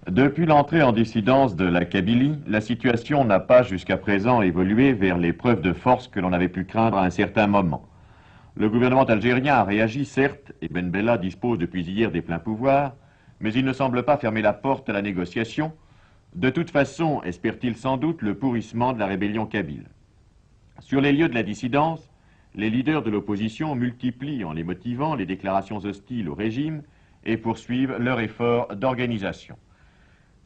Depuis l'entrée en dissidence de la Kabylie, la situation n'a pas jusqu'à présent évolué vers les preuves de force que l'on avait pu craindre à un certain moment. Le gouvernement algérien a réagi, certes, et Ben Bella dispose depuis hier des pleins pouvoirs, mais il ne semble pas fermer la porte à la négociation. De toute façon, espère-t-il sans doute le pourrissement de la rébellion kabyle. Sur les lieux de la dissidence, les leaders de l'opposition multiplient, en les motivant, les déclarations hostiles au régime et poursuivent leur effort d'organisation.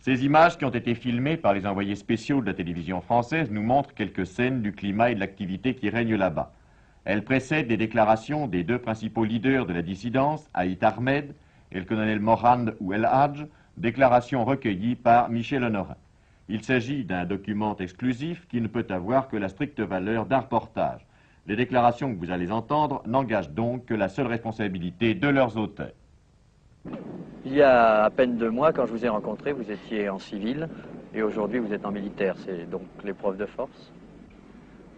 Ces images qui ont été filmées par les envoyés spéciaux de la télévision française nous montrent quelques scènes du climat et de l'activité qui règnent là-bas. Elles précèdent les déclarations des deux principaux leaders de la dissidence, Haït Ahmed et le colonel Morand ou El Hadj, déclarations recueillies par Michel Honorin. Il s'agit d'un document exclusif qui ne peut avoir que la stricte valeur d'un reportage. Les déclarations que vous allez entendre n'engagent donc que la seule responsabilité de leurs auteurs. Il y a à peine 2 mois, quand je vous ai rencontré, vous étiez en civil et aujourd'hui vous êtes en militaire. C'est donc l'épreuve de force.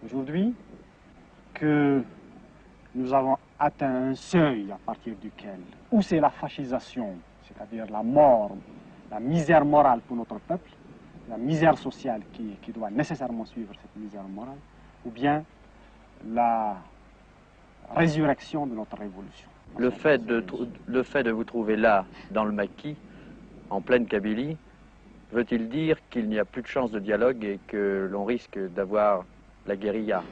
Aujourd'hui, que nous avons atteint un seuil à partir duquel, où c'est la fascisation, c'est-à-dire la mort, la misère morale pour notre peuple, la misère sociale qui doit nécessairement suivre cette misère morale, ou bien la résurrection de notre révolution. Le fait de vous trouver là, dans le maquis, en pleine Kabylie, veut-il dire qu'il n'y a plus de chance de dialogue et que l'on risque d'avoir la guérilla?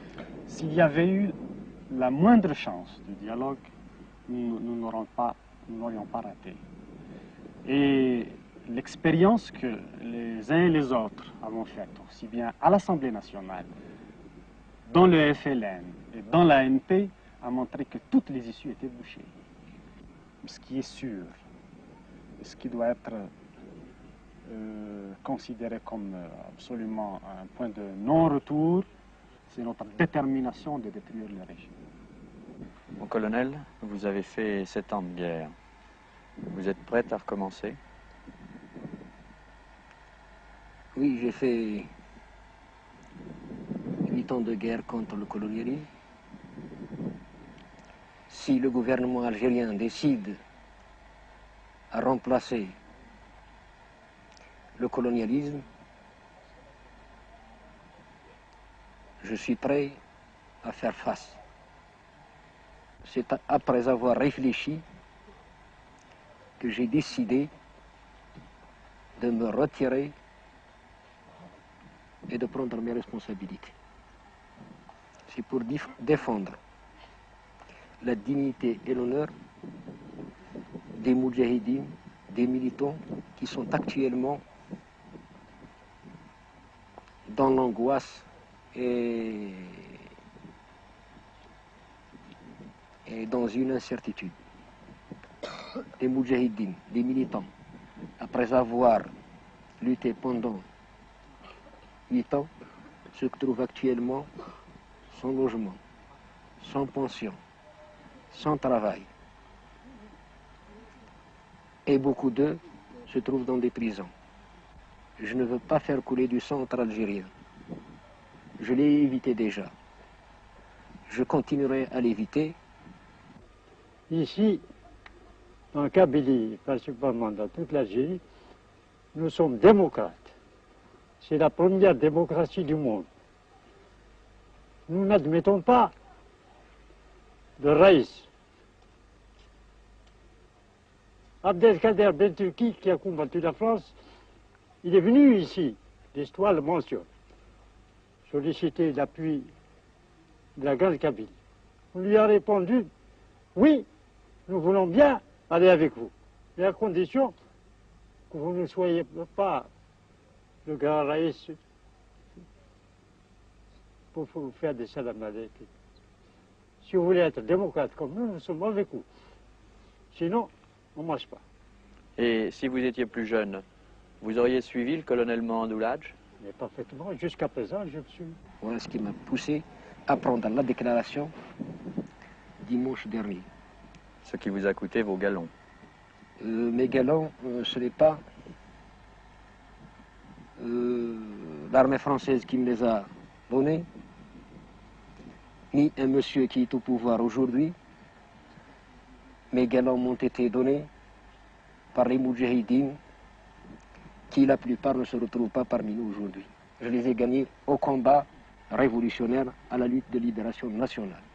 S'il y avait eu la moindre chance de dialogue, nous n'aurions pas raté. Et l'expérience que les uns et les autres avons faite, aussi bien à l'Assemblée nationale, dans le FLN et dans l'ANP, a montré que toutes les issues étaient bouchées. Ce qui est sûr, ce qui doit être considéré comme absolument un point de non-retour, c'est notre détermination de détruire le régime. Mon colonel, vous avez fait 7 ans de guerre. Vous êtes prête à recommencer? Oui, j'ai fait 8 ans de guerre contre le colonialisme. Si le gouvernement algérien décide à remplacer le colonialisme, je suis prêt à faire face. C'est après avoir réfléchi que j'ai décidé de me retirer et de prendre mes responsabilités. C'est pour défendre la dignité et l'honneur des moudjahidines, des militants qui sont actuellement dans l'angoisse et dans une incertitude. Des moudjahidines, des militants, après avoir lutté pendant 8 ans, se trouvent actuellement sans logement, sans pension, sans travail. Et beaucoup d'eux se trouvent dans des prisons. Je ne veux pas faire couler du sang entre Algériens. Je l'ai évité déjà. Je continuerai à l'éviter. Ici, en Kabylie, principalement dans toute l'Algérie, nous sommes démocrates. C'est la première démocratie du monde. Nous n'admettons pas de raïs. Abdelkader Ben Turki, qui a combattu la France, il est venu ici, l'histoire le mentionne, solliciter l'appui de la grande Kabylie. On lui a répondu, oui, nous voulons bien aller avec vous, mais à condition que vous ne soyez pas le grand raïs pour vous faire des salam alayk. Si vous voulez être démocrate comme nous sommes avec vous. Sinon, on ne marche pas. Et si vous étiez plus jeune, vous auriez suivi le colonel Mandouladj? Mais parfaitement, jusqu'à présent, je suis. Voilà ce qui m'a poussé à prendre la déclaration dimanche dernier. Ce qui vous a coûté vos galons. Mes galons, ce n'est pas l'armée française qui me les a donnés, ni un monsieur qui est au pouvoir aujourd'hui. Mes galons m'ont été donnés par les moudjahidines qui la plupart ne se retrouvent pas parmi nous aujourd'hui. Je les ai gagnés au combat révolutionnaire, à la lutte de libération nationale.